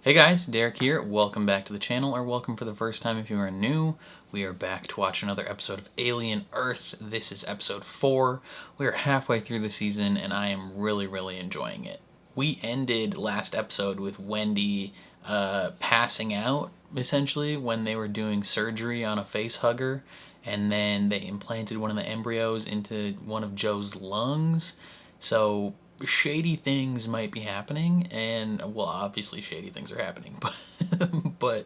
Hey guys, Derek here. Welcome back to the channel, or welcome for the first time if you are new. We are back to watch another episode of Alien Earth. This is episode 4. We are halfway through the season, and I am really enjoying it. We ended last episode with Wendy passing out, essentially, when they were doing surgery on a face hugger, and then they implanted one of the embryos into one of Joe's lungs. So shady things might be happening, and well, obviously shady things are happening, but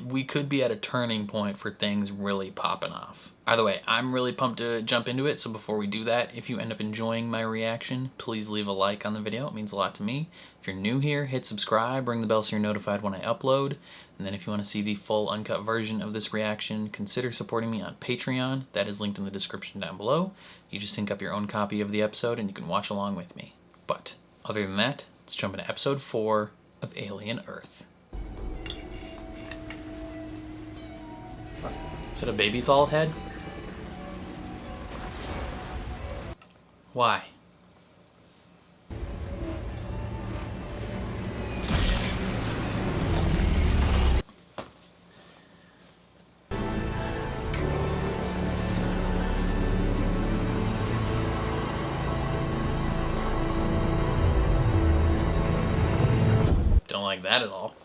we could be at a turning point for things really popping off. Either way, I'm really pumped to jump into it. So before we do that, if you end up enjoying my reaction, please leave a like on the video. It means a lot to me. If you're new here, hit subscribe, ring the bell so you're notified when I upload. And then if you want to see the full uncut version of this reaction, consider supporting me on Patreon. That is linked in the description down below. You just sync up your own copy of the episode and you can watch along with me. But other than that, let's jump into episode 4 of Alien Earth. Is it a baby doll head? Why? Don't like that at all.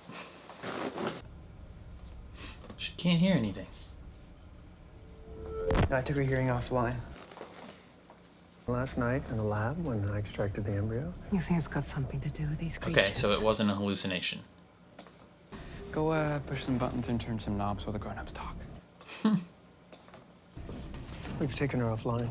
She can't hear anything. I took her hearing offline. Last night in the lab when I extracted the embryo. You think it's got something to do with these creatures? Okay, so it wasn't a hallucination. Go push some buttons and turn some knobs while the grown-ups talk. We've taken her offline.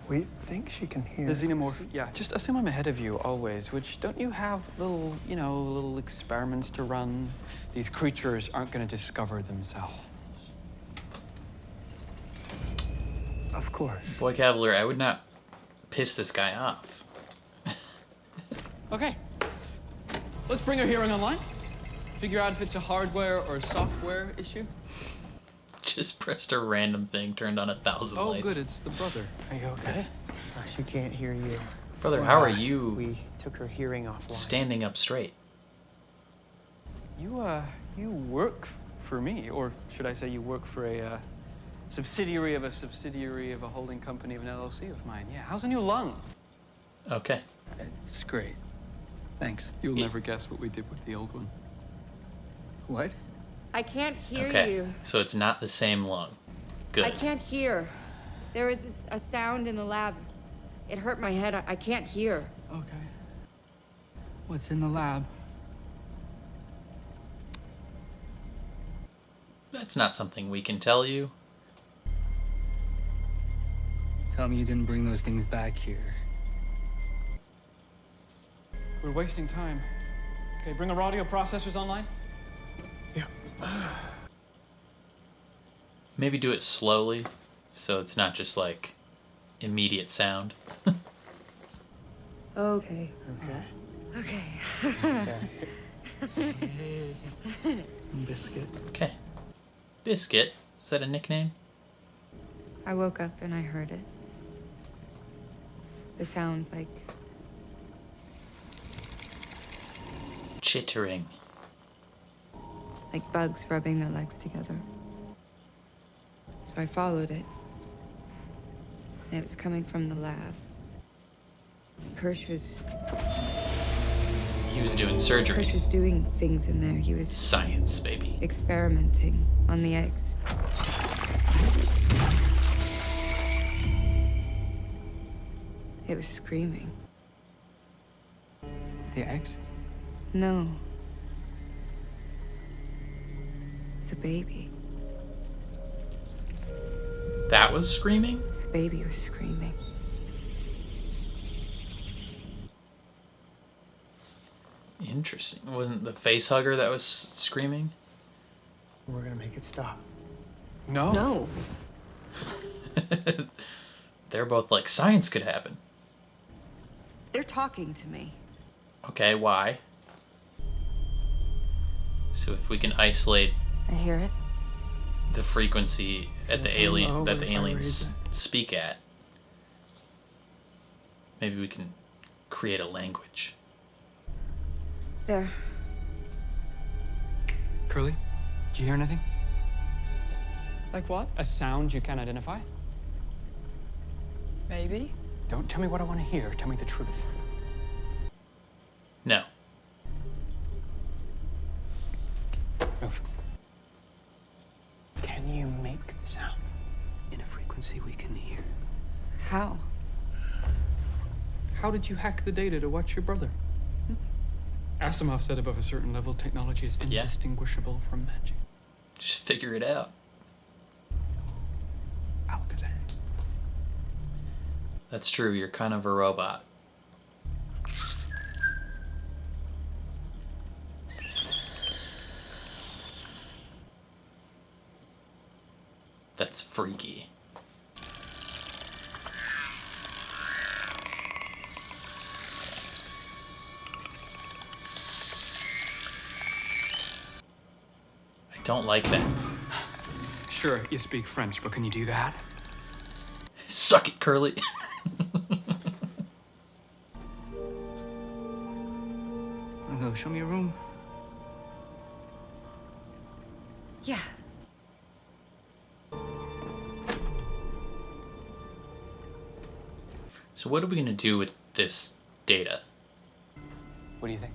We think she can hear. The xenomorph, yeah, just assume I'm ahead of you always, which don't you have little, little experiments to run? These creatures aren't going to discover themselves. Of course. Boy Cavalier, I would not piss this guy off. Okay, let's bring her hearing online. Figure out if it's a hardware or a software issue. Just pressed a random thing, turned on 1,000 lights. Oh, good, it's the brother. Are you okay? She can't hear you. Brother, how are you We took her hearing offline. standing up straight? You work for me, or should I say you work for a subsidiary of a holding company of an LLC of mine. Yeah, how's the new lung? Okay. It's great. Thanks. You'll never guess what we did with the old one. What? I can't hear Okay, you. so it's not the same lung. Good. I can't hear. There was a sound in the lab. It hurt my head. I can't hear. Okay. What's in the lab? That's not something we can tell you. Tell me you didn't bring those things back here. We're wasting time. Okay, bring our audio processors online. Yeah. Maybe do it slowly, so it's not just like immediate sound. Okay. Okay. Okay. Biscuit. Okay. Biscuit, is that a nickname? I woke up and I heard it. The sound like Chittering. bugs rubbing their legs together. So I followed it. And it was coming from the lab. Kirsch was Surgery. Kirsch was doing things in there. He was Science, baby. experimenting on the eggs. It was screaming. The eggs? No. It's a baby. That was screaming? The baby was screaming. Interesting. It wasn't the face hugger that was screaming? We're gonna make it stop. No. No. They're both like, science could happen. They're talking to me. Okay, why? So if we can isolate I hear it. the frequency at the It's alien low, that but the if I aliens raise speak at, maybe we can create a language. They're Curly, did you hear anything? Like what? A sound you can't identify? Maybe. Don't tell me what I want to hear. Tell me the truth. No. Move. Can you make the sound in a frequency we can hear? How? How did you hack the data to watch your brother? Asimov said above a certain level, technology is Yeah. indistinguishable from magic. Just figure it out. Alakazam. That's true. You're kind of a robot. That's freaky. I don't like that. Sure, you speak French, but can you do that? Suck it, Curly. Wanna go show me your room? Yeah. So what are we going to do with this data? What do you think?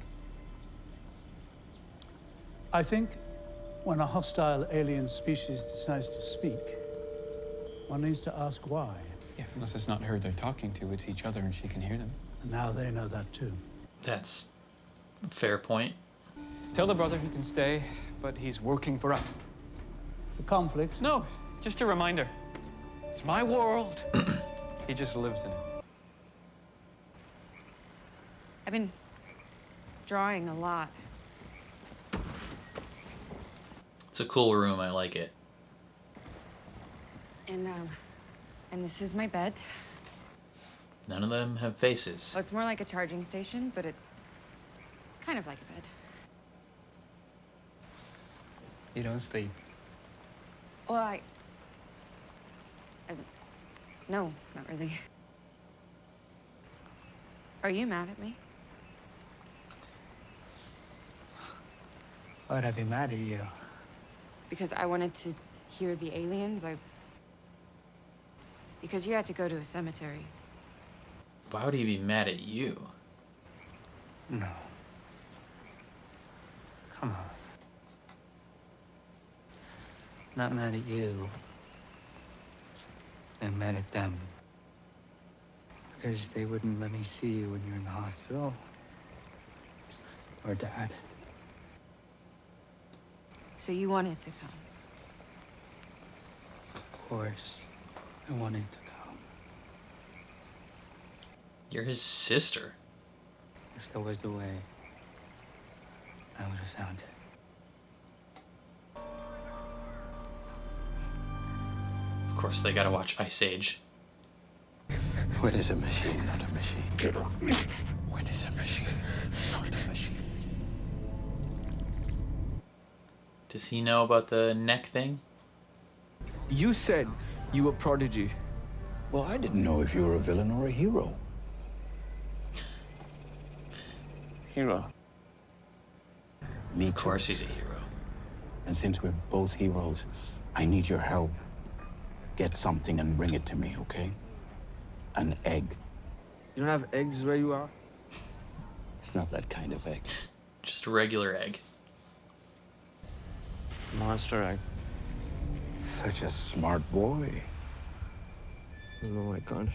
I think when a hostile alien species decides to speak, one needs to ask why. Yeah, unless it's not her they're talking to, it's each other and she can hear them. And now they know that too. That's a fair point. Tell the brother he can stay, but he's working for us. The conflict. No, just a reminder. It's my world. He just lives in it. I've been drawing a lot. It's a cool room. I like it. And this is my bed. None of them have faces. Well, it's more like a charging station, but it's kind of like a bed. You don't sleep. Well, no, not really. Are you mad at me? Why would I be mad at you? Because I wanted to hear the aliens? Because you had to go to a cemetery. Why would he be mad at you? No. Come on. Not mad at you. I'm mad at them. Because they wouldn't let me see you when you're in the hospital. Or Dad. So you wanted to come. Of course, I wanted to come. You're his sister. If there was a way, I would have found it. Of course, they gotta watch Ice Age. When is a machine not a machine? When is a machine not a machine? Does he know about the neck thing? You said you were Prodigy. Well, I didn't know if you were a villain or a hero. Hero. Me Of too. course he's a hero. And since we're both heroes, I need your help. Get something and bring it to me, okay? An egg. You don't have eggs where you are? It's not that kind of egg. Just a regular egg. Monster egg. Such a smart boy. No, I can't.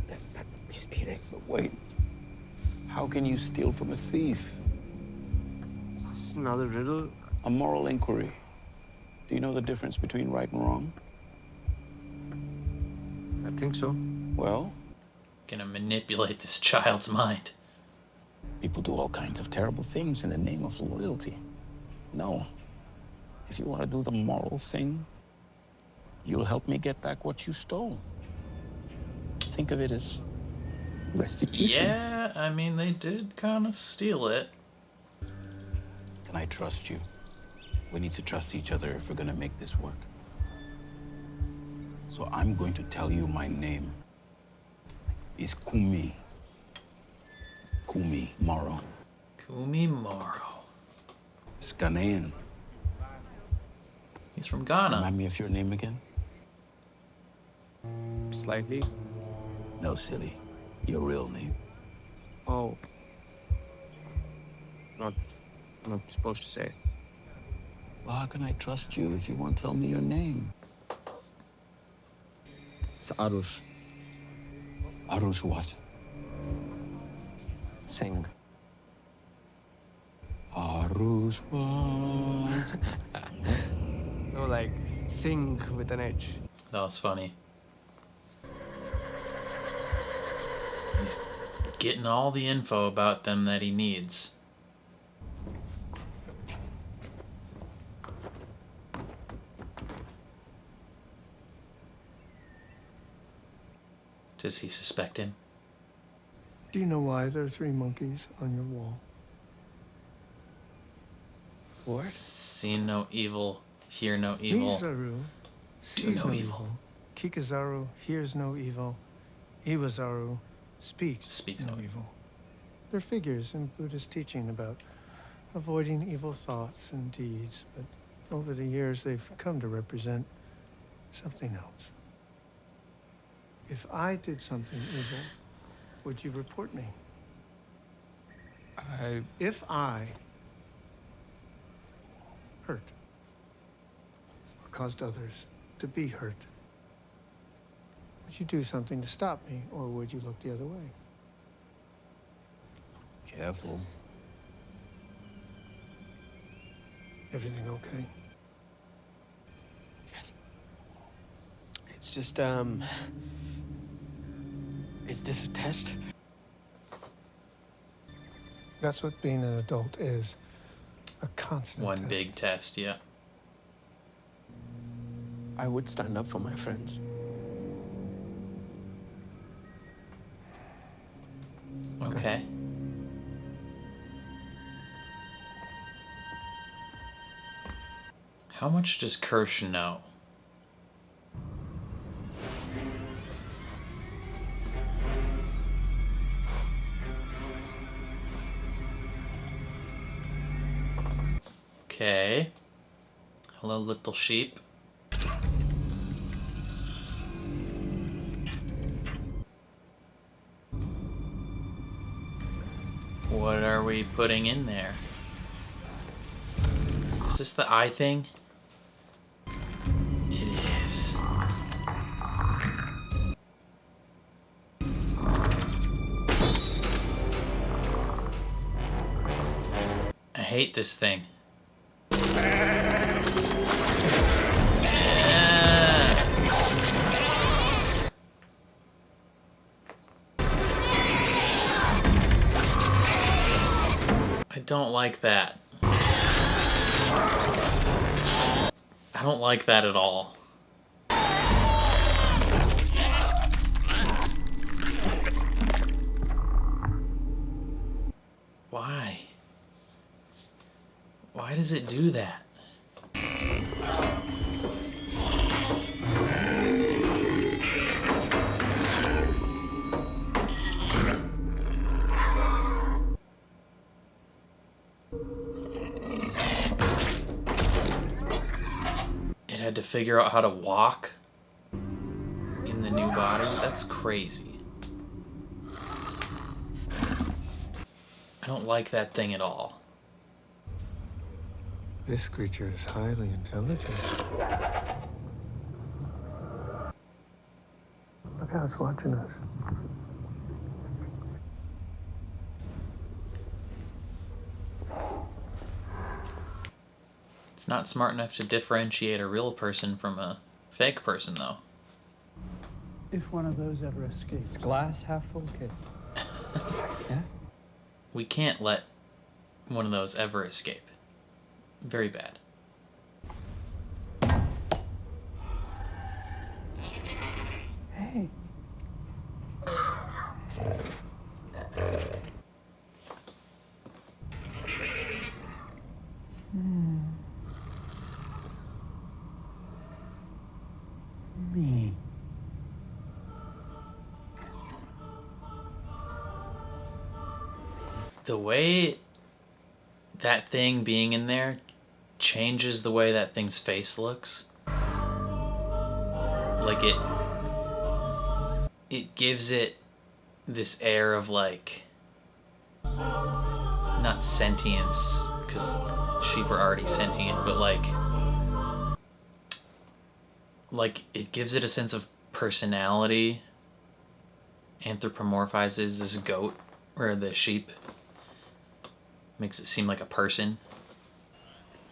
That would be stealing. But wait, how can you steal from a thief? Is this another riddle? A moral inquiry. Do you know the difference between right and wrong? I think so. Well, Gonna manipulate this child's mind. people do all kinds of terrible things in the name of loyalty. No. If you want to do the moral thing, you'll help me get back what you stole. Think of it as restitution. Yeah, I mean, they did kind of steal it. Can I trust you? We need to trust each other if we're gonna make this work. So I'm going to tell you my name is Kumi. Kumi Morrow. Kumi Morrow. It's Ghanaian. He's from Ghana. Remind me of your name again? Slightly. No, silly. Your real name. Oh. Not supposed to say. Well, how can I trust you if you won't tell me your name? It's Arush Arush what? Singh. Arush what? No, like sing with an H. That was funny. He's getting all the info about them that he needs. Does he suspect him? Do you know why there are 3 monkeys on your wall? What? See no evil, hear no evil. Mizaru Do sees no no evil. evil. Kikazaru hears no evil. Iwazaru speaks no evil. They're figures in Buddhist teaching about avoiding evil thoughts and deeds, but over the years they've come to represent something else. If I did something evil, would you report me? If I hurt or caused others to be hurt, would you do something to stop me, or would you look the other way? Careful. Everything okay? Yes. It's just, is this a test? That's what being an adult is. A constant One test. big test, yeah. I would stand up for my friends. Okay. How much does Kirsch know? Okay. Hello, little sheep. What are we putting in there? Is this the eye thing? It is. I hate this thing. I don't like that. I don't like that at all. Why? Why does it do that? It had to figure out how to walk in the new body? That's crazy. I don't like that thing at all. This creature is highly intelligent. Look how it's watching us. It's not smart enough to differentiate a real person from a fake person, though. If one of those ever escapes, Glass half full, kid. Yeah? We can't let one of those ever escape. Very bad. Hey. Me. The way that thing being in there changes the way that thing's face looks. Like it gives it this air of like, not sentience, because sheep are already sentient, but like it gives it a sense of personality. Anthropomorphizes this goat, or the sheep. Makes it seem like a person.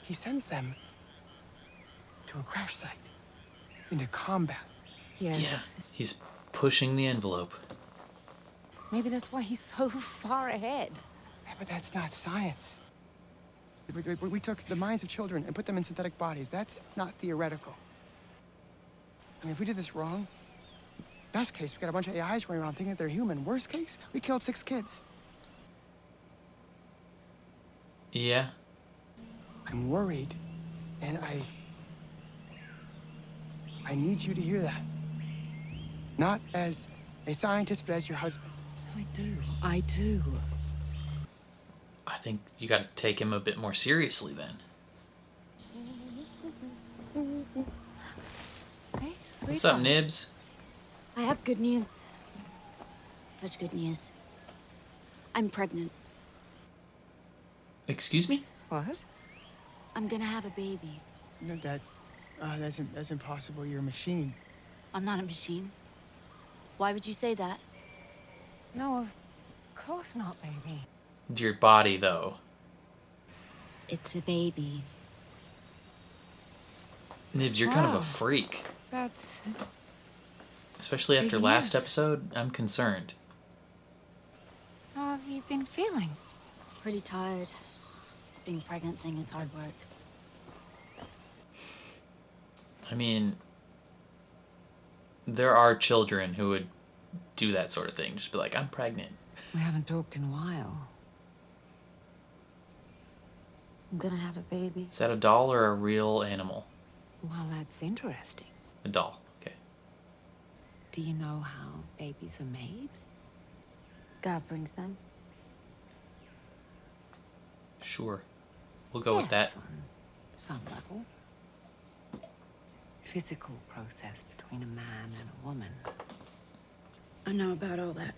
He sends them to a crash site, into combat. Yes. Yeah, he's pushing the envelope. Maybe that's why he's so far ahead. Yeah, but that's not science. We took the minds of children and put them in synthetic bodies. That's not theoretical. I mean, if we did this wrong, best case, we got a bunch of AIs running around thinking that they're human. Worst case, we killed 6 kids. Yeah. I'm worried, and I need you to hear that. Not as a scientist, but as your husband. I do. I think you gotta take him a bit more seriously then. Hey, sweetheart. What's up, Nibs? I have good news. Such good news. I'm pregnant. Excuse me? What? I'm gonna have a baby. No, that's impossible. You're a machine. I'm not a machine. Why would you say that? No, of course not, baby. Your body, though. It's a baby. Nibs, you're kind of a freak. That's... Especially after Big last news. episode, I'm concerned. How have you been feeling? Pretty tired. This being pregnant thing is hard work. I mean, there are children who would do that sort of thing. Just be like, I'm pregnant. We haven't talked in a while. I'm gonna have a baby. Is that a doll or a real animal? Well, that's interesting. A doll, okay. Do you know how babies are made? God brings them. Sure. We'll go with that. Yes, on some level. Physical process between a man and a woman. I know about all that.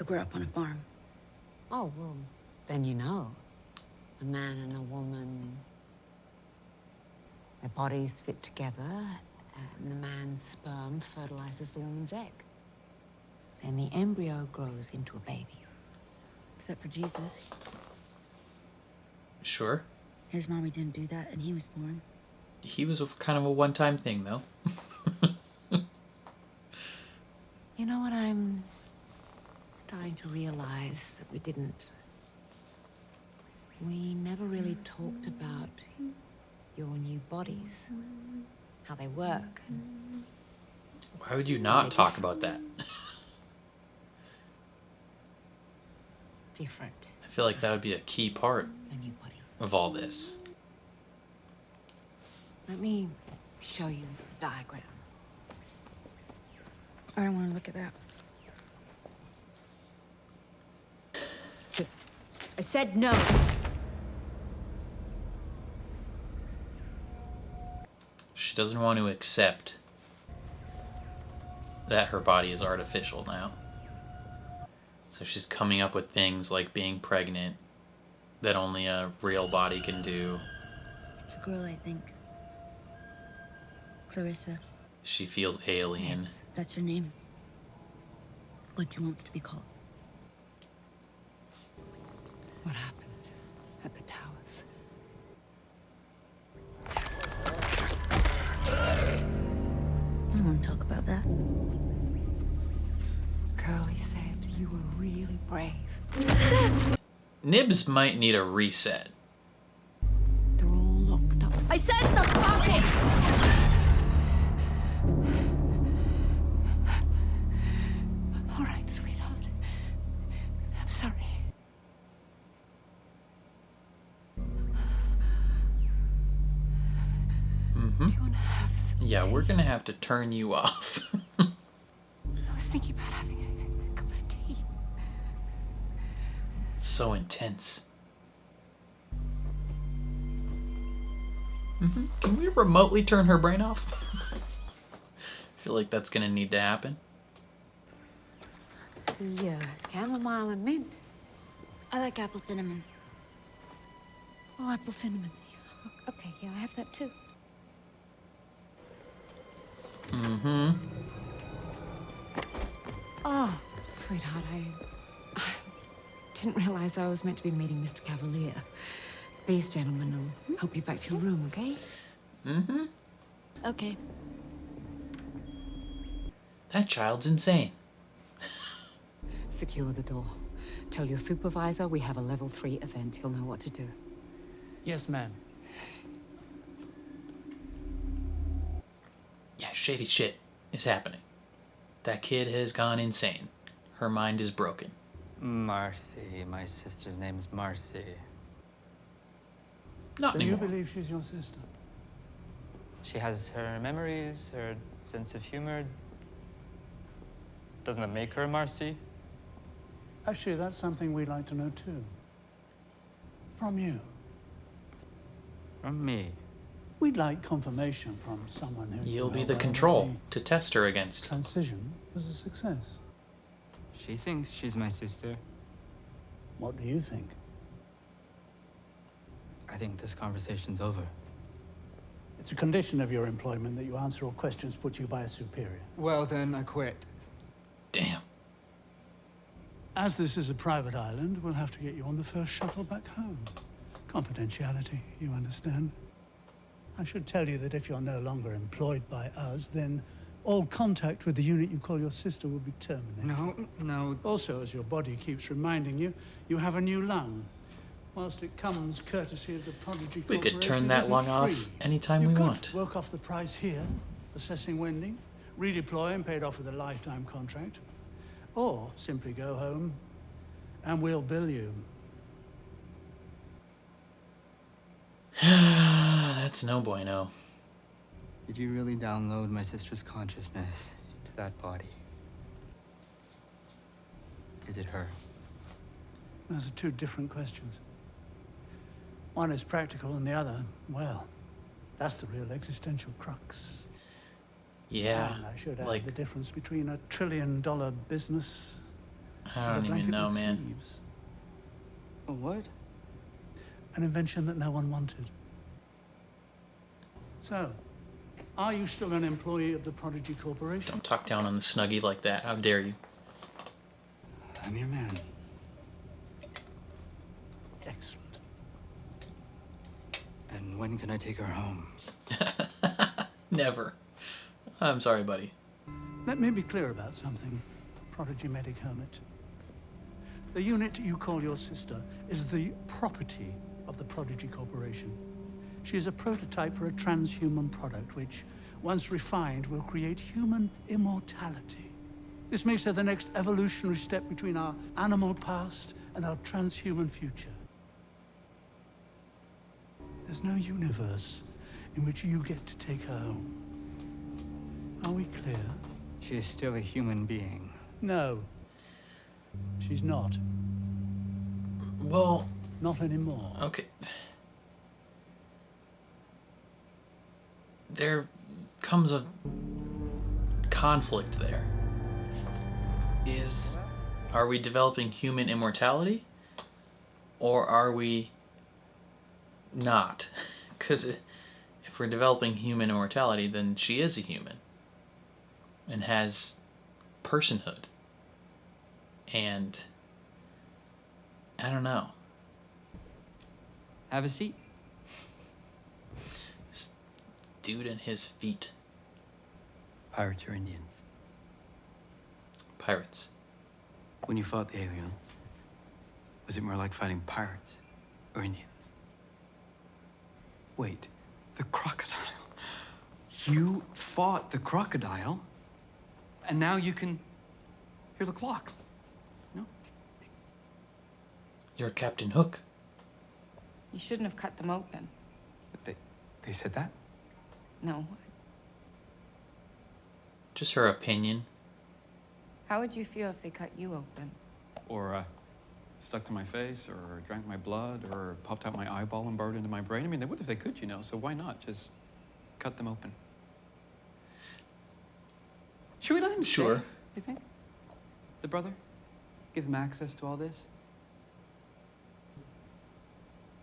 I grew up on a farm. Oh, well, then you know. A man and a woman, their bodies fit together, and the man's sperm fertilizes the woman's egg. Then the embryo grows into a baby. Except for Jesus. Sure. His mommy didn't do that, and he was born. He was kind of a one-time thing, though. You know what I'm starting to realize that we didn't? We never really talked about your new bodies, how they work. And Why would you not talk about that? different. I feel like that would be a key part A new body. of all this. Let me show you the diagram. I don't want to look at that. I said no. She doesn't want to accept that her body is artificial now. So she's coming up with things like being pregnant that only a real body can do. It's a girl, I think. Clarissa. She feels alien. Nibs. That's her name. What she wants to be called. What happened at the towers? I don't want to talk about that. Curly said you were really brave. Nibs might need a reset. They're all locked up. I said stop talking! All right, sweetheart. I'm sorry. Mm-hmm. Do you want to have some Yeah, tea? we're gonna have to turn you off. I was thinking about having a cup of tea. So intense. Can we remotely turn her brain off? I feel like that's gonna need to happen. Yeah, chamomile and mint. I like apple cinnamon. Oh, apple cinnamon. Okay, yeah, I have that too. Oh, sweetheart, I didn't realize I was meant to be meeting Mr. Cavalier. These gentlemen will help you back to your room, okay? Okay. That child's insane. Secure the door. Tell your supervisor we have a level 3 event. He'll know what to do. Yes, ma'am. Yeah, shady shit is happening. That kid has gone insane. Her mind is broken. Marcy. My sister's name's Marcy. Not so anymore. you believe she's your sister? She has her memories, her sense of humor. Doesn't that make her Marcy? Actually, that's something we'd like to know too. From you. From me. We'd like confirmation from someone who... You'll be know the well control that to test her against. the transition was a success. She thinks she's my sister. What do you think? I think this conversation's over. It's a condition of your employment that you answer all questions put to you by a superior. Well, then I quit. Damn. As this is a private island, we'll have to get you on the first shuttle back home. Confidentiality, you understand? I should tell you that if you're no longer employed by us, then all contact with the unit you call your sister will be terminated. No. Also, as your body keeps reminding you, you have a new lung. Whilst it comes courtesy of the Prodigy We Corporation, could turn it that isn't lung off free. anytime you we could want. work off the price here, assessing Wendy, redeploy and paid off with a lifetime contract. Or simply go home and we'll bill you. That's no bueno. Did you really download my sister's consciousness into that body? Is it her? Those are two different questions. One is practical and the other, well, that's the real existential crux. Yeah, And I should add like, the difference between a $1 trillion business I don't and a even blanket know, with man. sleeves. A what? An invention that no one wanted. So, are you still an employee of the Prodigy Corporation? Don't talk down on the Snuggie like that. How dare you? I'm your man. Excellent. And when can I take her home? Never. I'm sorry, buddy. Let me be clear about something, Prodigy Medic Hermit. The unit you call your sister is the property of the Prodigy Corporation. She is a prototype for a transhuman product which, once refined, will create human immortality. This makes her the next evolutionary step between our animal past and our transhuman future. There's no universe in which you get to take her home. Are we clear? She is still a human being. No. She's not. Well... Not anymore. Okay. There comes a conflict there. Are we developing human immortality? Or are we not? Because if we're developing human immortality, then she is a human. And has personhood. And I don't know. Have a seat. This dude and his feet. Pirates or Indians? Pirates. When you fought the alien, was it more like fighting pirates or Indians? Wait, the crocodile. You fought the crocodile, and now you can hear the clock. No? You're Captain Hook. You shouldn't have cut them open. But they said that? No. Just her opinion. How would you feel if they cut you open? Or stuck to my face or drank my blood or popped out my eyeball and burrowed into my brain. I mean, they would if they could, you know, so why not just cut them open? Should we let him Sure. stay, you think? The brother? Give him access to all this?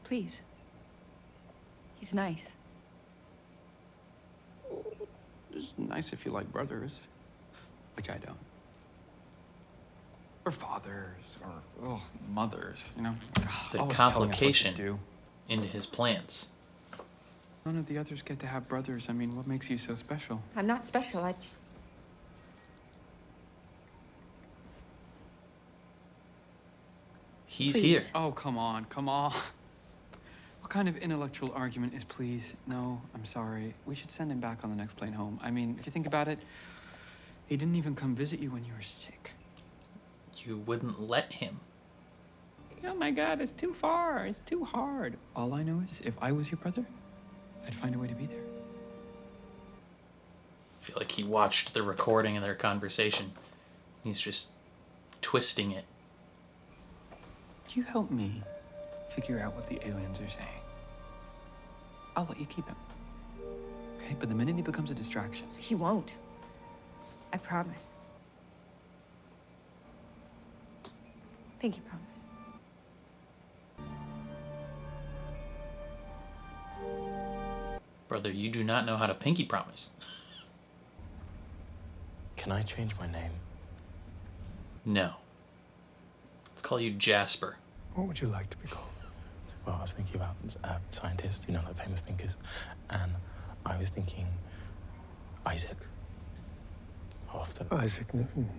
Please. He's nice. It's nice if you like brothers, which I don't. Or fathers, or mothers, you know? It's a Always telling us what to complication do. into his plans. None of the others get to have brothers. I mean, what makes you so special? I'm not special, I just... He's Please. here. Oh, come on, come on. What kind of intellectual argument is please? No, I'm sorry. We should send him back on the next plane home. I mean, if you think about it, he didn't even come visit you when you were sick. You wouldn't let him. Oh my God, it's too far. It's too hard. All I know is if I was your brother, I'd find a way to be there. I feel like he watched the recording of their conversation. He's just twisting it. Could you help me figure out what the aliens are saying? I'll let you keep him. Okay, but the minute he becomes a distraction... He won't. I promise. Pinky promise. Brother, you do not know how to pinky promise. Can I change my name? No. Let's call you Jasper. What would you like to be called? Well, I was thinking about scientists, you know, like famous thinkers. And I was thinking Isaac. Often. Isaac Newton.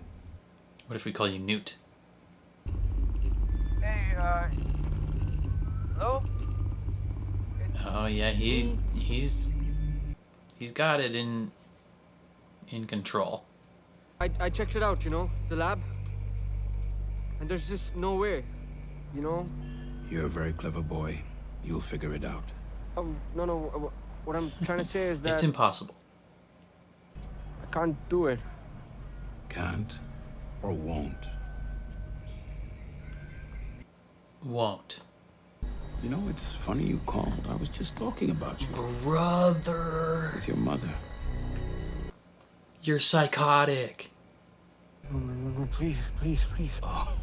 What if we call you Newt? Hey, hello? Oh yeah, he's got it in control. I checked it out, you know, the lab. And there's just no way, you know? You're a very clever boy. You'll figure it out. No, what I'm trying to say is that... It's impossible. I can't do it. Can't or won't? Won't. You know, it's funny you called. I was just talking about you. Brother. With your mother. You're psychotic. No, please. Oh.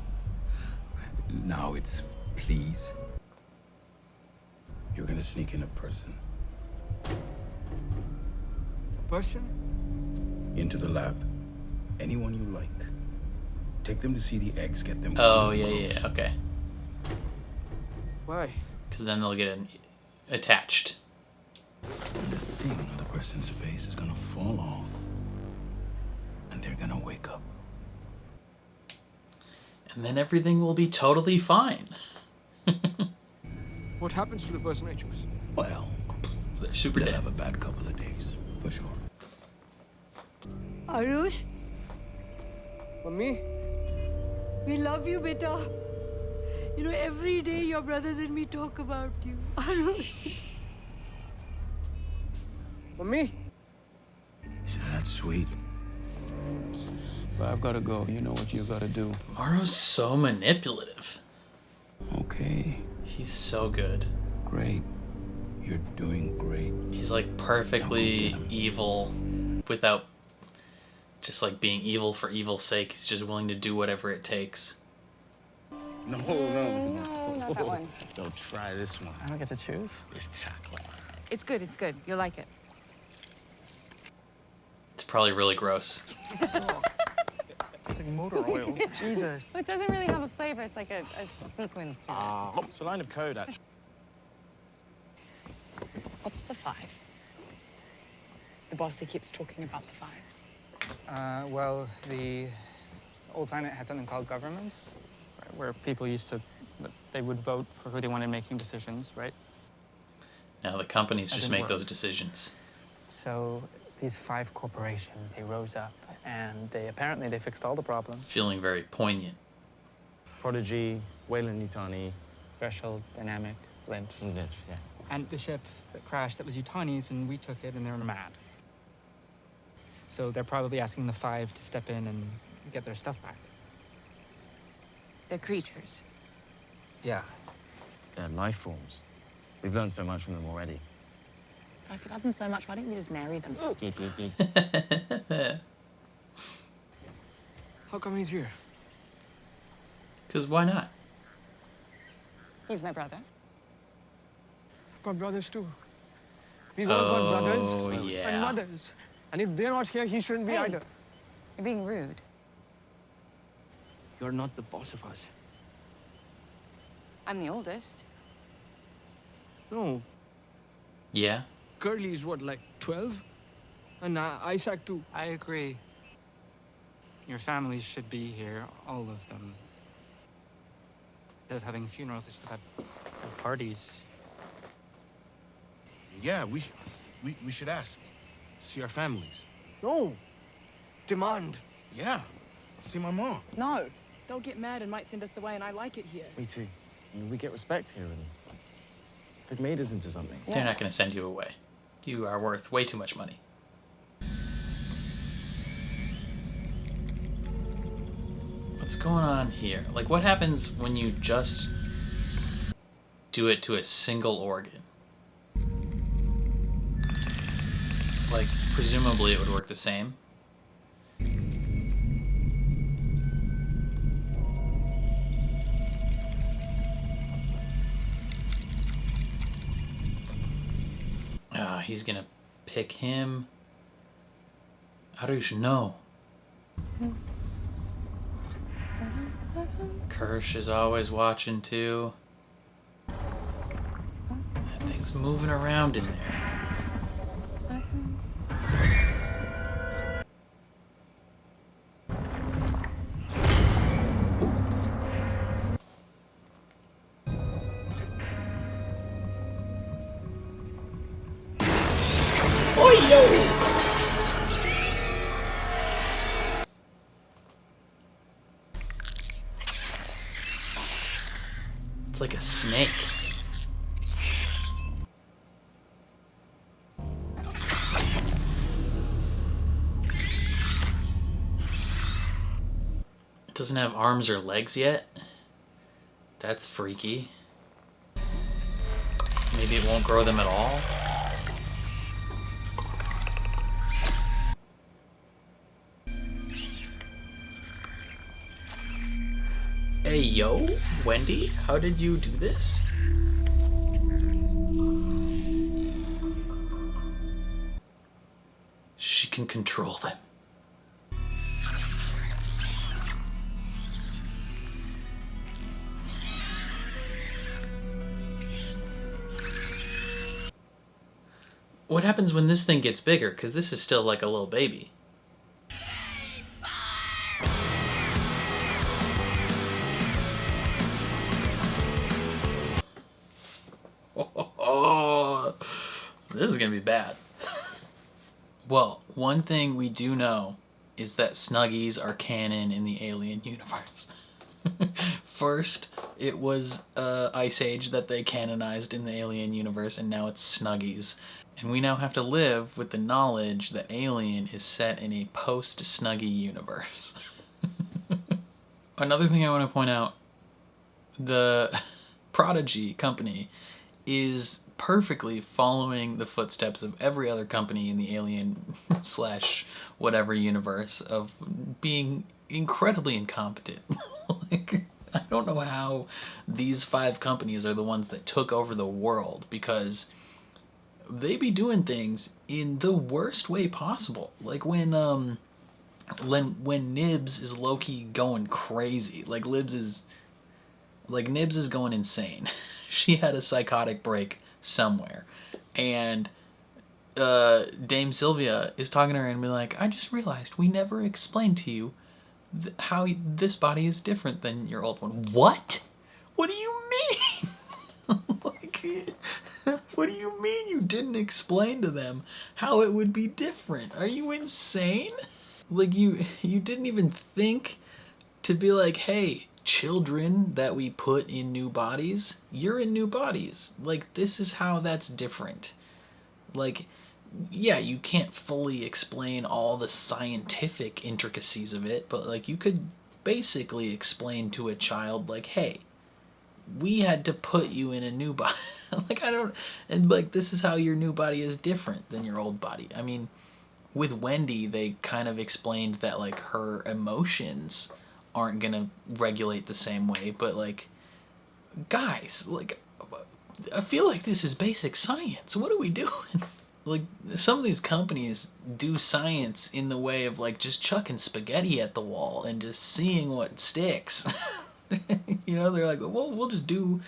Now it's please. You're gonna sneak in a person. A person? Into the lab. Anyone you like. Take them to see the eggs, get them. Oh, yeah, okay. Why? Because then they'll get attached. And the thing on the person's face is gonna fall off. And they're gonna wake up. And then everything will be totally fine. What happens to the person I choose? Well, they're super dead. They'll have a bad couple of days, for sure. Arush, Mommy? we love you, beta. You know, every day your brothers and me talk about you. Arush. Mommy? So that's sweet. But I've got to go. You know what you got to do. Morrow's so manipulative. Okay. He's so good. Great. You're doing great. He's like perfectly evil without just like being evil for evil's sake. He's just willing to do whatever it takes. No. Not that one. Don't try this one. I don't get to choose? It's chocolate. It's good, it's good. You'll like it. It's probably really gross. It's like motor oil. Jesus. Well, it doesn't really have a flavor. It's like a sequence to it. It's a line of code, actually. What's the 5? The bossy keeps talking about the 5. Well, the old planet had something called governments, right, where people used to, they would vote for who they wanted making decisions, right? Now the companies That just didn't make work. those decisions. So these 5 corporations, they rose up, and apparently they fixed all the problems. Feeling very poignant. Prodigy, Weyland-Yutani, Threshold, Dynamic, Lynch. Yeah. And the ship that crashed, that was Yutani's, and we took it, and they were mad. So they're probably asking the 5 to step in and get their stuff back. They're creatures. Yeah. They're life forms. We've learned so much from them already. But if you love them so much, why don't you just marry them? How come he's here? Because why not? He's my brother. Got brothers too. We've all got brothers yeah. and mothers. And if they're not here, he shouldn't be either. You're being rude. You're not the boss of us. I'm the oldest. No. Yeah? Curly's what, like 12? And Isaac too. I agree. Your families should be here, all of them. Instead of having funerals, they should have had parties. Yeah, we should ask. See our families. No. Demand. Yeah. See my mom. No. They'll get mad and might send us away, and I like it here. Me too. I mean, we get respect here, and they've made us into something. They're not going to send you away. You are worth way too much money. What's going on here? Like, what happens when you just do it to a single organ? Like, presumably it would work the same. He's gonna pick him. Arush, no. Kirsch is always watching too. That thing's moving around in there. It's like a snake. It doesn't have arms or legs yet. That's freaky. Maybe it won't grow them at all. Hey, yo, Wendy, how did you do this? She can control them. What happens when this thing gets bigger? Because this is still like a little baby. Oh, this is gonna be bad. Well, one thing we do know is that Snuggies are canon in the Alien universe. First, it was Ice Age that they canonized in the Alien universe, and now it's Snuggies. And we now have to live with the knowledge that Alien is set in a post-Snuggie universe. Another thing I want to point out, the Prodigy company is perfectly following the footsteps of every other company in the Alien / whatever universe of being incredibly incompetent. Like, I don't know how these 5 companies are the ones that took over the world, because they be doing things in the worst way possible. Like when Nibs is low-key going crazy. Like Nibs is going insane. She had a psychotic break somewhere. And Dame Sylvia is talking to her and be like, I just realized we never explained to you how this body is different than your old one. What? What do you mean? Like, what do you mean you didn't explain to them how it would be different? Are you insane? Like, you didn't even think to be like, hey, children that we put in new bodies, you're in new bodies. Like, this is how that's different. Like, yeah, you can't fully explain all the scientific intricacies of it, but like you could basically explain to a child like, hey, we had to put you in a new body. Like, I don't, and like, this is how your new body is different than your old body. I mean, with Wendy, they kind of explained that, like, her emotions aren't gonna regulate the same way, but, like, guys, like, I feel like this is basic science. What are we doing? Like, some of these companies do science in the way of, like, just chucking spaghetti at the wall and just seeing what sticks. You know, they're like, well, we'll just do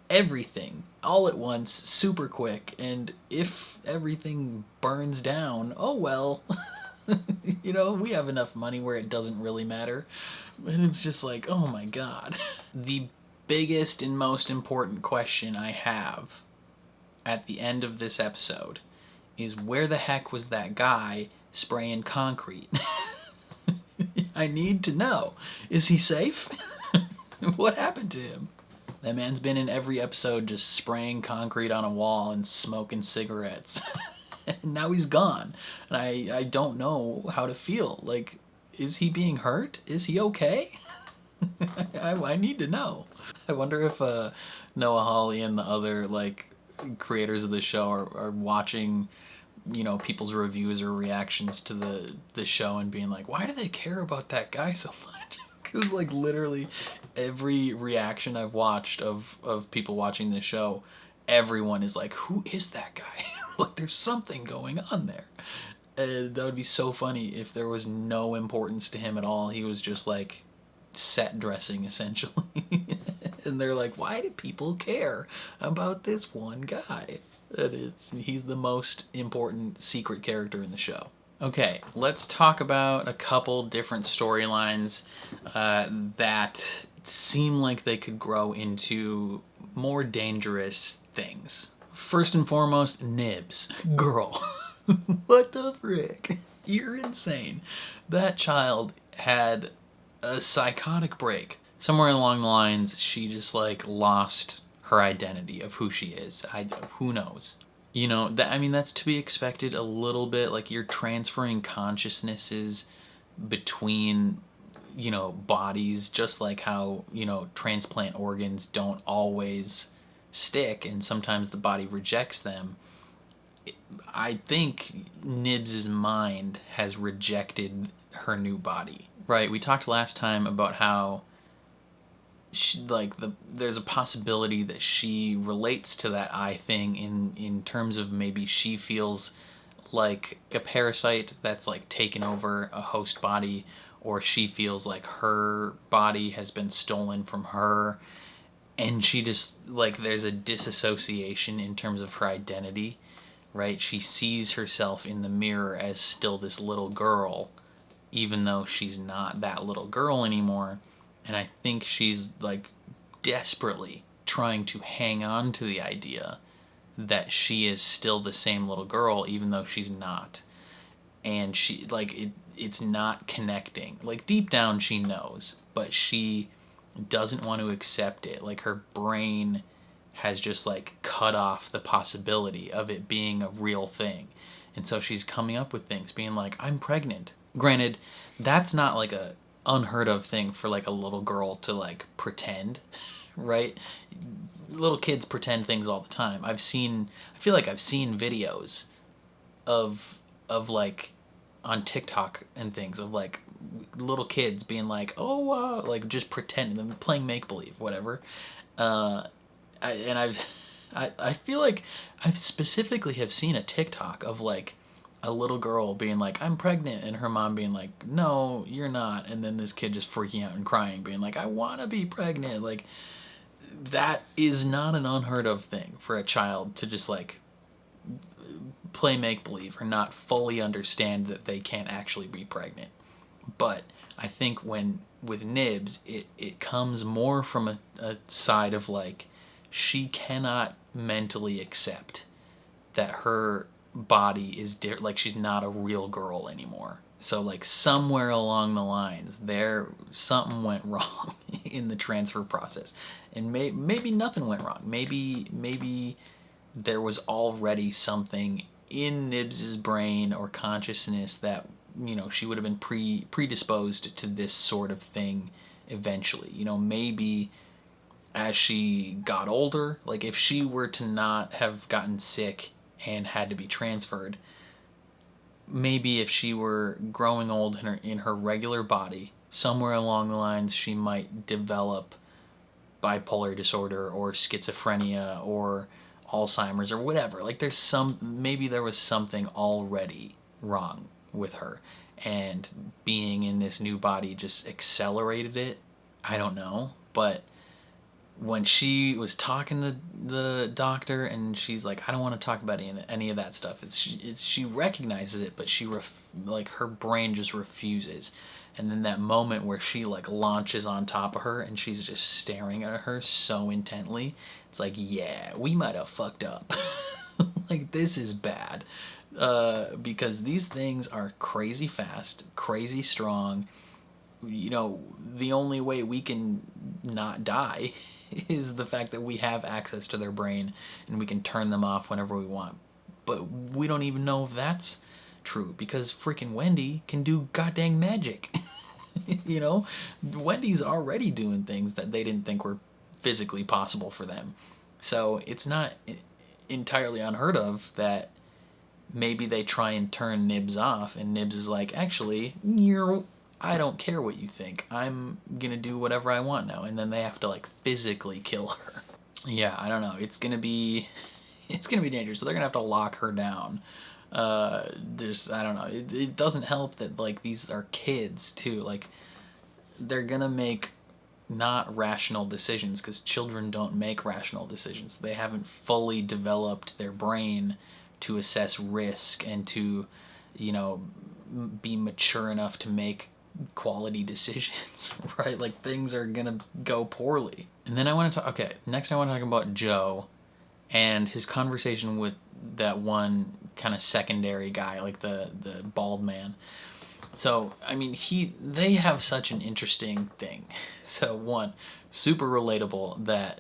everything all at once, super quick, and if everything burns down, oh well. You know, we have enough money where it doesn't really matter. And it's just like, oh my god. The biggest and most important question I have at the end of this episode is, where the heck was that guy spraying concrete? I need to know. Is he safe? What happened to him? That man's been in every episode just spraying concrete on a wall and smoking cigarettes. And now he's gone. And I don't know how to feel. Like, is he being hurt? Is he okay? I need to know. I wonder if Noah Hawley and the other, like, creators of the show are watching, you know, people's reviews or reactions to the show and being like, why do they care about that guy so much? Because, like, literally every reaction I've watched of people watching this show, everyone is like, who is that guy? Like, there's something going on there. That would be so funny if there was no importance to him at all. He was just, like, set dressing, essentially. And they're like, why do people care about this one guy? And he's the most important secret character in the show. Okay, let's talk about a couple different storylines that seem like they could grow into more dangerous things. First and foremost, Nibs. Girl. What the frick? You're insane. That child had a psychotic break. Somewhere along the lines, she just, like, lost her identity of who she is. Who knows? You know, I mean, that's to be expected a little bit. Like, you're transferring consciousnesses between, you know, bodies, just like how, you know, transplant organs don't always stick and sometimes the body rejects them. I think Nibs's mind has rejected her new body. Right, we talked last time about how there's a possibility that she relates to that eye thing in terms of maybe she feels like a parasite that's, like, taken over a host body, or she feels like her body has been stolen from her, and she just, like, there's a disassociation in terms of her identity, right? She sees herself in the mirror as still this little girl, even though she's not that little girl anymore. And I think she's, like, desperately trying to hang on to the idea that she is still the same little girl, even though she's not. And she, like, it's not connecting. Like, deep down she knows, but she doesn't want to accept it. Like, her brain has just, like, cut off the possibility of it being a real thing. And so she's coming up with things, being like, I'm pregnant. Granted, that's not, like, a unheard of thing for, like, a little girl to, like, pretend, right? Little kids pretend things all the time. I feel like I've seen videos of like, on TikTok and things, of, like, little kids being like, oh, like, just pretending, them playing make-believe, whatever. I feel like I specifically have seen a TikTok of, like, a little girl being like, I'm pregnant, and her mom being like, no, you're not, and then this kid just freaking out and crying, being like, I want to be pregnant. Like, that is not an unheard of thing for a child to just, like, play make-believe or not fully understand that they can't actually be pregnant. But I think with Nibs, it comes more from a side of, like, she cannot mentally accept that her body is like, she's not a real girl anymore. So, like, somewhere along the lines something went wrong in the transfer process, and maybe nothing went wrong. Maybe there was already something in Nibs's brain or consciousness that, you know, she would have been predisposed to this sort of thing eventually. You know, maybe as she got older. Like, if she were to not have gotten sick and had to be transferred, maybe if she were growing old in her regular body, somewhere along the lines she might develop bipolar disorder or schizophrenia or Alzheimer's or whatever. Like, maybe there was something already wrong with her, and being in this new body just accelerated it. I don't know. But when she was talking to the doctor and she's like, I don't want to talk about any of that stuff, she recognizes it, but like, her brain just refuses. And then that moment where she like launches on top of her and she's just staring at her so intently, it's like, yeah, we might have fucked up. Like, this is bad. Because these things are crazy fast, crazy strong. You know, the only way we can not die is the fact that we have access to their brain and we can turn them off whenever we want. But we don't even know if that's true, because freaking Wendy can do goddamn magic. You know, Wendy's already doing things that they didn't think were physically possible for them. So it's not entirely unheard of that maybe they try and turn Nibs off, and Nibs is like, actually, I don't care what you think. I'm gonna do whatever I want now. And then they have to like physically kill her. Yeah, I don't know. It's gonna be dangerous. So they're gonna have to lock her down. I don't know. It doesn't help that like these are kids too. Like, they're gonna make not rational decisions, because children don't make rational decisions. They haven't fully developed their brain to assess risk and to, you know, be mature enough to make quality decisions, right? Like, things are gonna go poorly. And then I want to talk, next I want to talk about Joe and his conversation with that one kind of secondary guy, like the bald man. So, I mean, they have such an interesting thing. So, one, super relatable that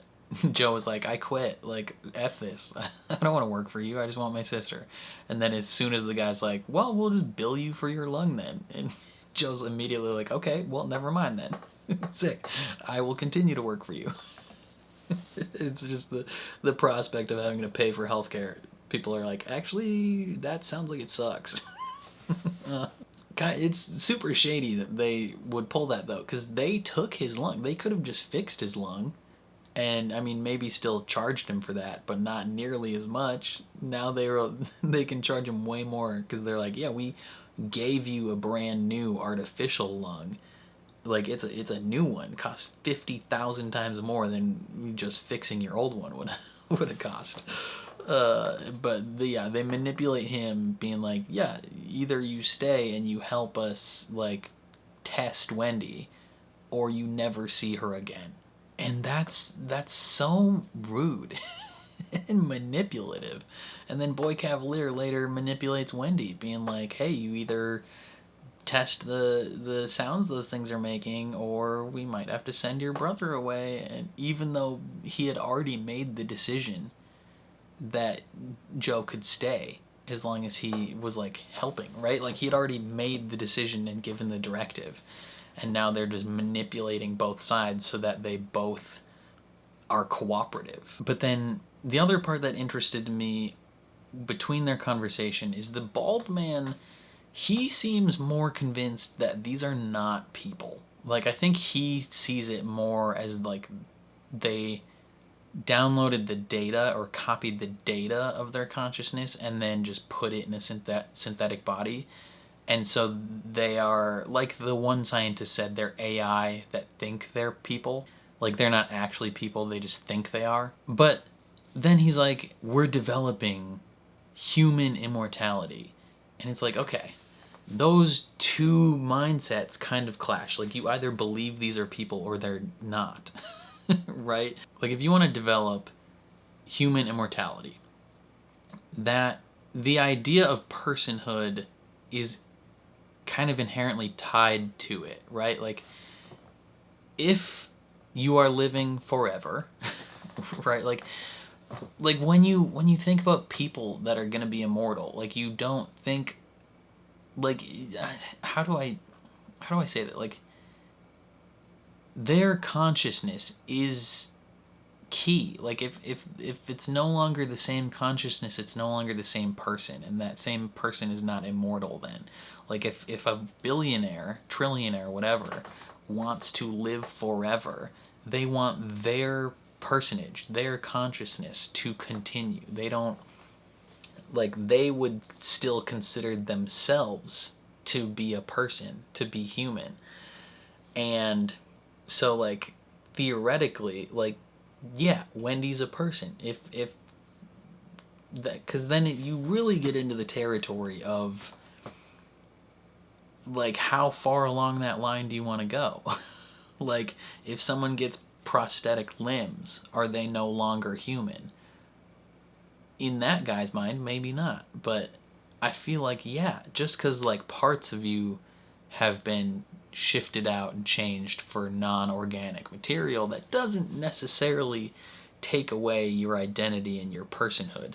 Joe was like, I quit, like, F this. I don't want to work for you, I just want my sister. And then as soon as the guy's like, well, we'll just bill you for your lung then. And Joe's immediately like, okay, well, never mind then. Sick. I will continue to work for you. It's just the prospect of having to pay for healthcare. People are like, actually, that sounds like it sucks. It's super shady that they would pull that, though, because they took his lung. They could have just fixed his lung, and I mean, maybe still charged him for that, but not nearly as much. Now they can charge him way more, because they're like, yeah, we gave you a brand new artificial lung. Like, it's a new one. Costs 50,000 times more than just fixing your old one would have cost. But they manipulate him, being like, yeah, either you stay and you help us like test Wendy, or you never see her again. And that's so rude and manipulative. And then Boy Cavalier later manipulates Wendy, being like, hey, you either test the sounds those things are making, or we might have to send your brother away. And even though he had already made the decision that Joe could stay as long as he was like helping, right? Like, he had already made the decision and given the directive, and now they're just manipulating both sides so that they both are cooperative. But then the other part that interested me between their conversation is the bald man. He seems more convinced that these are not people. Like, I think he sees it more as like they downloaded the data or copied the data of their consciousness and then just put it in a synthetic body. And so they are, like the one scientist said, they're AI that think they're people. Like, they're not actually people, they just think they are. But then he's like, we're developing human immortality. And it's like, okay, those two mindsets kind of clash. Like, you either believe these are people or they're not. Right? Like, if you want to develop human immortality, that the idea of personhood is kind of inherently tied to it, right? Like, if you are living forever, right? Like when you think about people that are going to be immortal, like, you don't think, like, how do I say that? Like, their consciousness is key. Like if it's no longer the same consciousness, it's no longer the same person, and that same person is not immortal then. Like if a billionaire, trillionaire, whatever, wants to live forever, they want their personage, their consciousness to continue. They don't, like, they would still consider themselves to be a person, to be human. And so, like, theoretically, like, yeah, Wendy's a person. If that, because then you really get into the territory of, like, how far along that line do you want to go? Like, if someone gets prosthetic limbs, are they no longer human? In that guy's mind, maybe not. But I feel like, yeah, just because, like, parts of you have been shifted out and changed for non-organic material, that doesn't necessarily take away your identity and your personhood.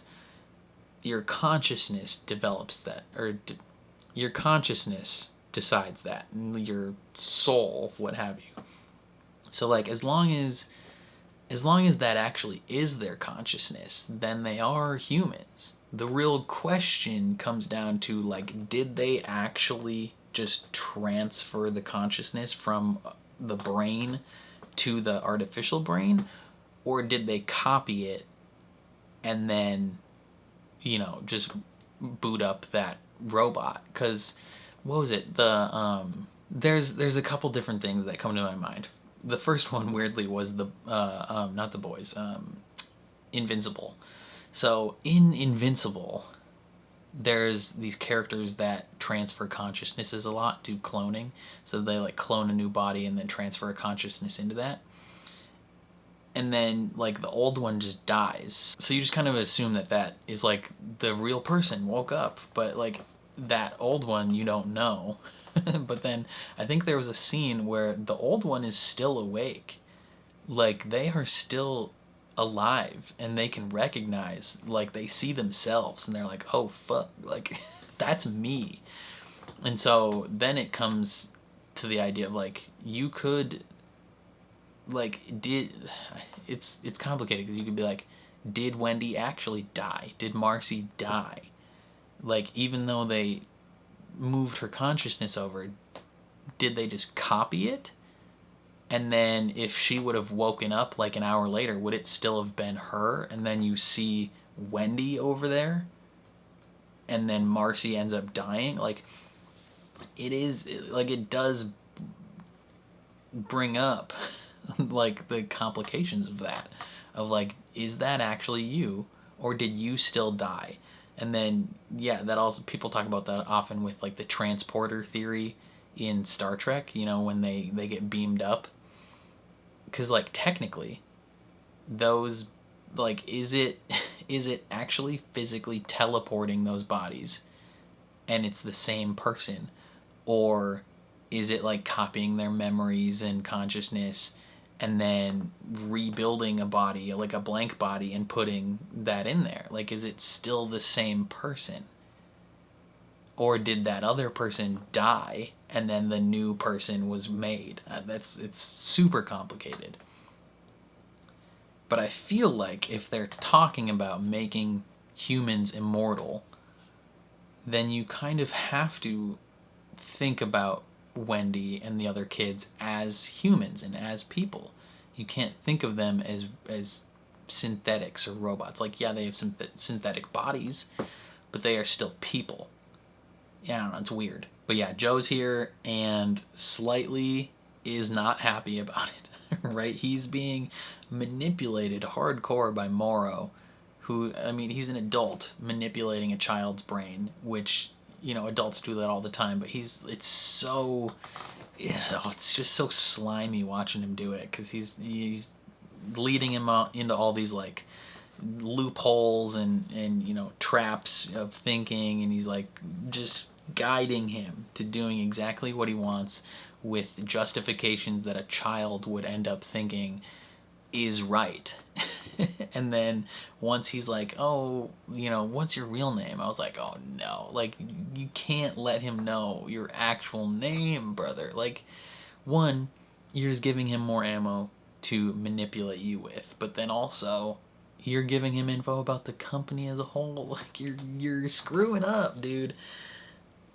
Your consciousness develops that, or your consciousness decides that, your soul, what have you. So, like, as long as that actually is their consciousness, then they are humans. The real question comes down to, like, did they actually just transfer the consciousness from the brain to the artificial brain, or did they copy it and then, you know, just boot up that robot? Because what was it? There's a couple different things that come to my mind. The first one, weirdly, was not The Boys, Invincible. So in Invincible, there's these characters that transfer consciousnesses a lot, do cloning. So they, like, clone a new body and then transfer a consciousness into that. And then, like, the old one just dies. So you just kind of assume that that is, like, the real person woke up. But, like, that old one, you don't know. But then I think there was a scene where the old one is still awake. Like, they are still alive, and they can recognize, like, they see themselves, and they're like, oh, fuck, like, that's me. And so then it comes to the idea of, like, you could, like, it's complicated, because you could be like, did Wendy actually die? Did Marcy die? Like, even though they moved her consciousness over, did they just copy it? And then if she would have woken up, like, an hour later, would it still have been her? And then you see Wendy over there, and then Marcy ends up dying. Like, it is, like, it does bring up, like, the complications of that, of, like, is that actually you, or did you still die? And then, yeah, that also, people talk about that often with, like, the transporter theory in Star Trek, you know, when they get beamed up. Because, like, technically, those, like, is it actually physically teleporting those bodies and it's the same person? Or is it, like, copying their memories and consciousness and then rebuilding a body, like a blank body, and putting that in there? Like, is it still the same person? Or did that other person die and then the new person was made? It's super complicated. But I feel like if they're talking about making humans immortal, then you kind of have to think about Wendy and the other kids as humans and as people. You can't think of them as synthetics or robots. Like, yeah, they have synthetic bodies, but they are still people. Yeah, I don't know, it's weird. But yeah, Joe's here and slightly is not happy about it, right? He's being manipulated hardcore by Morrow, who, I mean, he's an adult manipulating a child's brain, which, you know, adults do that all the time, but it's so, yeah, it's just so slimy watching him do it, because he's leading him out into all these, like, loopholes and you know, traps of thinking, and he's, like, just guiding him to doing exactly what he wants with justifications that a child would end up thinking is right. And then once he's like, oh, you know, what's your real name? I was like, oh no, like, you can't let him know your actual name, brother. Like, one, you're just giving him more ammo to manipulate you with, but then also you're giving him info about the company as a whole. Like, you're screwing up, dude.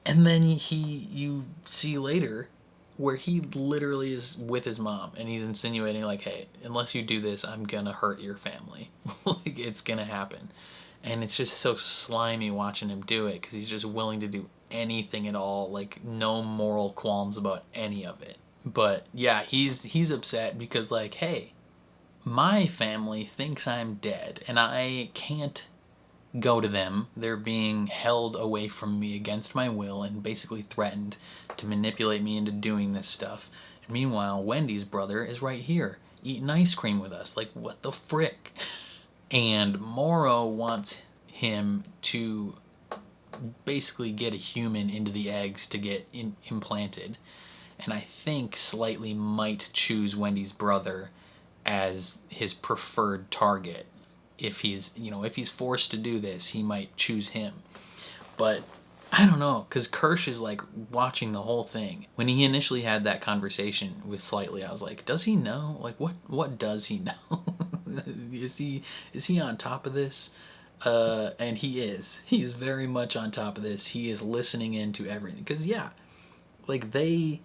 And then you see later where he literally is with his mom and he's insinuating like, hey, unless you do this, I'm gonna hurt your family. Like, it's gonna happen. And it's just so slimy watching him do it, because he's just willing to do anything at all, like no moral qualms about any of it. But yeah, he's upset because, like, hey, my family thinks I'm dead and I can't go to them. They're being held away from me against my will and basically threatened to manipulate me into doing this stuff. And meanwhile, Wendy's brother is right here eating ice cream with us. Like, what the frick? And Morrow wants him to basically get a human into the eggs to get implanted. And I think slightly might choose Wendy's brother as his preferred target. If he's, if he's forced to do this, he might choose him. But I don't know, because Kirsch is like watching the whole thing. When he initially had that conversation with Slightly, I was like, does he know? Like, what does he know? Is he on top of this? And he is. He's very much on top of this. He is listening into everything. Because, yeah, like, they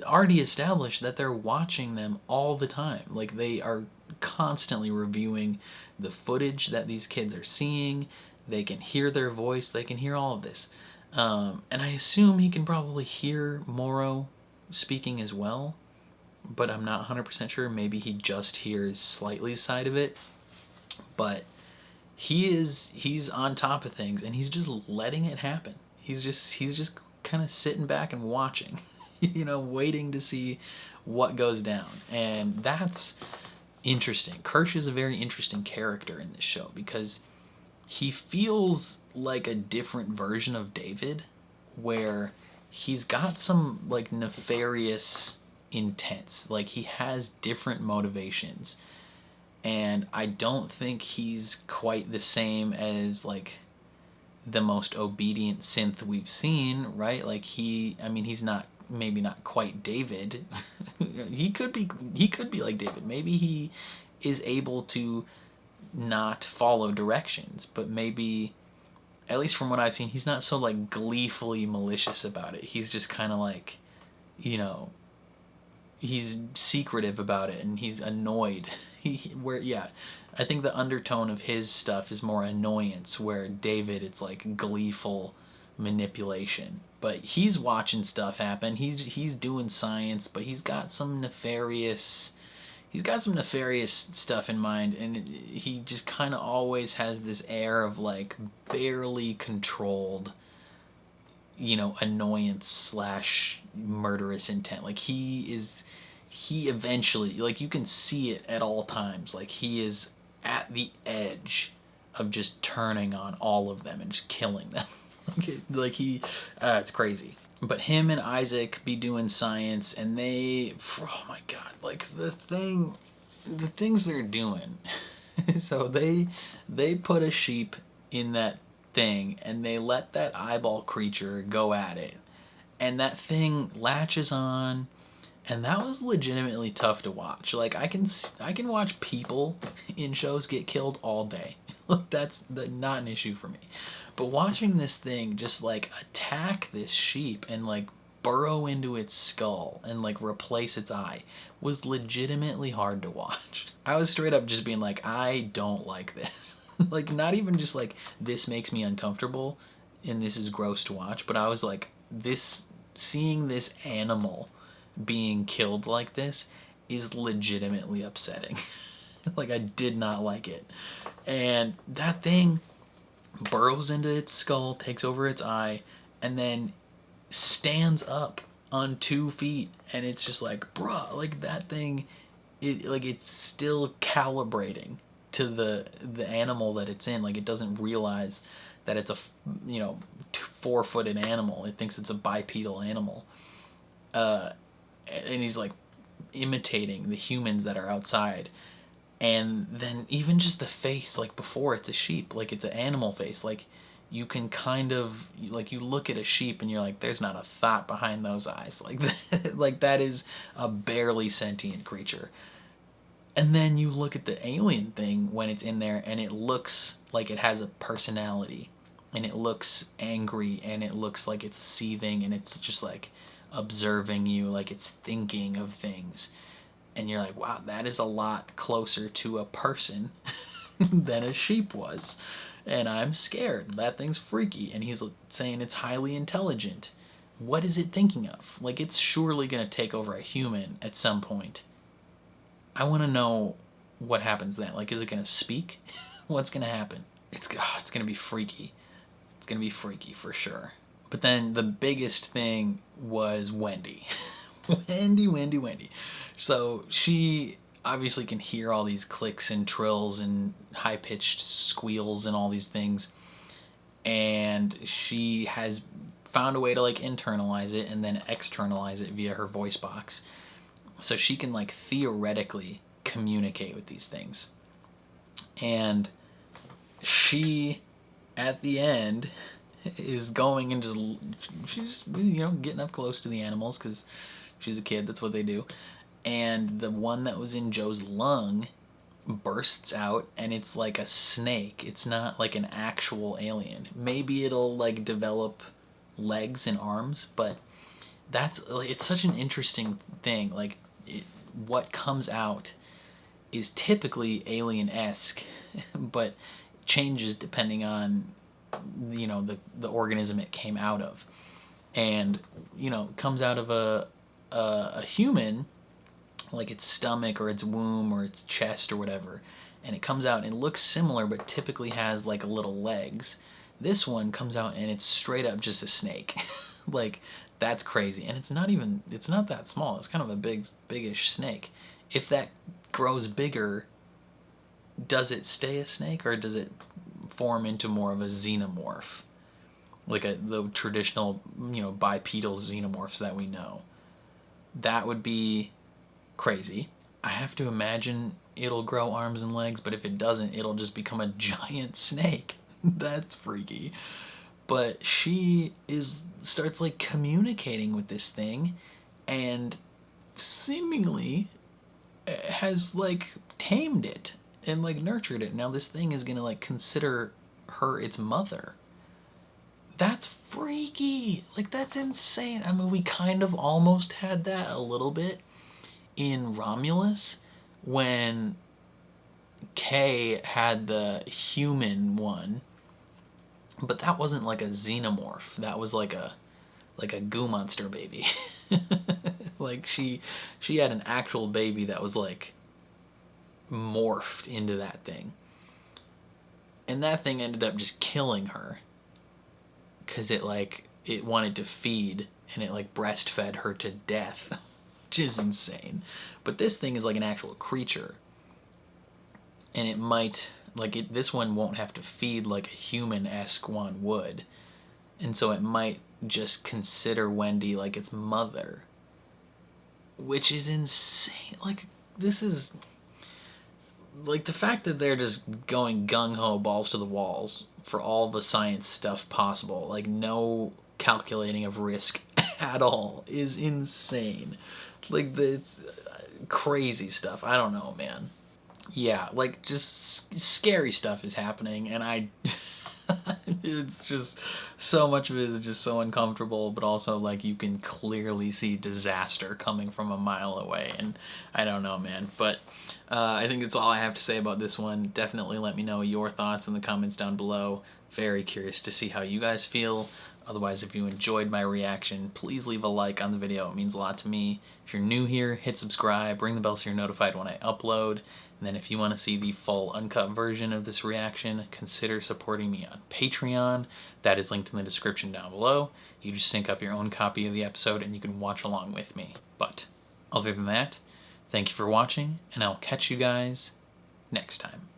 already established that they're watching them all the time. Like, they are constantly reviewing the footage that these kids are seeing. They can hear their voice. They can hear all of this. And I assume he can probably hear Morrow speaking as well. But I'm not 100% sure. Maybe he just hears Slightly's side of it. But he's on top of things, and he's just letting it happen. He's just kind of sitting back and watching, waiting to see what goes down. And that's interesting. Kirsch is a very interesting character in this show because he feels like a different version of David, where he's got some like nefarious intents. Like, he has different motivations, and I don't think he's quite the same as like the most obedient synth we've seen, right? Like, he's not, maybe not quite David. he could be like David. Maybe he is able to not follow directions, but maybe, at least from what I've seen, he's not so like gleefully malicious about it. He's just kind of like, he's secretive about it, and he's annoyed. I think the undertone of his stuff is more annoyance, where David, it's like gleeful manipulation. But he's watching stuff happen. He's doing science, but he's got some nefarious stuff in mind, and he just kind of always has this air of like barely controlled, annoyance / murderous intent. Like, he eventually, like, you can see it at all times. Like, he is at the edge of just turning on all of them and just killing them. It's crazy. But him and Isaac be doing science, and they, oh my god, like, the things they're doing. So they put a sheep in that thing, and they let that eyeball creature go at it, and that thing latches on. And that was legitimately tough to watch. Like, I can watch people in shows get killed all day. That's not an issue for me. But watching this thing just like attack this sheep and like burrow into its skull and like replace its eye was legitimately hard to watch. I was straight up just being like, I don't like this. Like, not even just like, this makes me uncomfortable and this is gross to watch, but I was like, seeing this animal being killed like this is legitimately upsetting. Like, I did not like it. And that thing burrows into its skull, takes over its eye, and then stands up on 2 feet, and it's just like, bruh, like, that thing, it's still calibrating to the animal that it's in. Like, it doesn't realize that it's a 4-footed animal. It thinks it's a bipedal animal. And he's like imitating the humans that are outside. And then even just the face, like, before it's a sheep, like, it's an animal face. Like, you can kind of, like, you look at a sheep and you're like, there's not a thought behind those eyes. Like, that is a barely sentient creature. And then you look at the alien thing when it's in there, and it looks like it has a personality, and it looks angry, and it looks like it's seething, and it's just like observing you, like it's thinking of things. And you're like, wow, that is a lot closer to a person than a sheep was. And I'm scared. That thing's freaky. And he's saying it's highly intelligent. What is it thinking of? Like, it's surely going to take over a human at some point. I want to know what happens then. Like, is it going to speak? What's going to happen? It's going to be freaky. It's going to be freaky for sure. But then the biggest thing was Wendy. Wendy. So she obviously can hear all these clicks and trills and high-pitched squeals and all these things. And she has found a way to like internalize it and then externalize it via her voice box. So she can like theoretically communicate with these things. And she, at the end, is going and she's getting up close to the animals because she's a kid, that's what they do. And the one that was in Joe's lung bursts out, and it's like a snake. It's not like an actual alien. Maybe it'll like develop legs and arms, but it's such an interesting thing. Like, what comes out is typically alien-esque, but changes depending on the organism it came out of. And comes out of a human, like its stomach or its womb or its chest or whatever, and it comes out and it looks similar but typically has like little legs. This one comes out and it's straight up just a snake. Like, that's crazy. And it's not that small. It's kind of a big-ish snake. If that grows bigger, does it stay a snake or does it form into more of a xenomorph? Like the traditional, bipedal xenomorphs that we know. That would be crazy. I have to imagine it'll grow arms and legs, but if it doesn't, it'll just become a giant snake. That's freaky. But she starts like communicating with this thing and seemingly has like tamed it and like nurtured it. Now this thing is gonna like consider her its mother. That's freaky. Like, that's insane. I mean, we kind of almost had that a little bit in Romulus when Kay had the human one, but that wasn't like a xenomorph. That was like a goo monster baby. Like, she had an actual baby that was like morphed into that thing, and that thing ended up just killing her because it wanted to feed, and it like breastfed her to death. Which is insane. But this thing is like an actual creature, and it might this one won't have to feed like a human-esque one would, and so it might just consider Wendy like its mother, which is insane. Like, this is like the fact that they're just going gung-ho, balls to the walls for all the science stuff possible, like no calculating of risk at all, is insane. Like, it's crazy stuff. I don't know, man. Yeah, like, just scary stuff is happening, and it's just, so much of it is just so uncomfortable, but also, like, you can clearly see disaster coming from a mile away, and I don't know, man. But I think that's all I have to say about this one. Definitely let me know your thoughts in the comments down below. Very curious to see how you guys feel. Otherwise, if you enjoyed my reaction, please leave a like on the video. It means a lot to me. If you're new here, hit subscribe, ring the bell so you're notified when I upload. And then if you want to see the full uncut version of this reaction, consider supporting me on Patreon. That is linked in the description down below. You just sync up your own copy of the episode and you can watch along with me. But other than that, thank you for watching, and I'll catch you guys next time.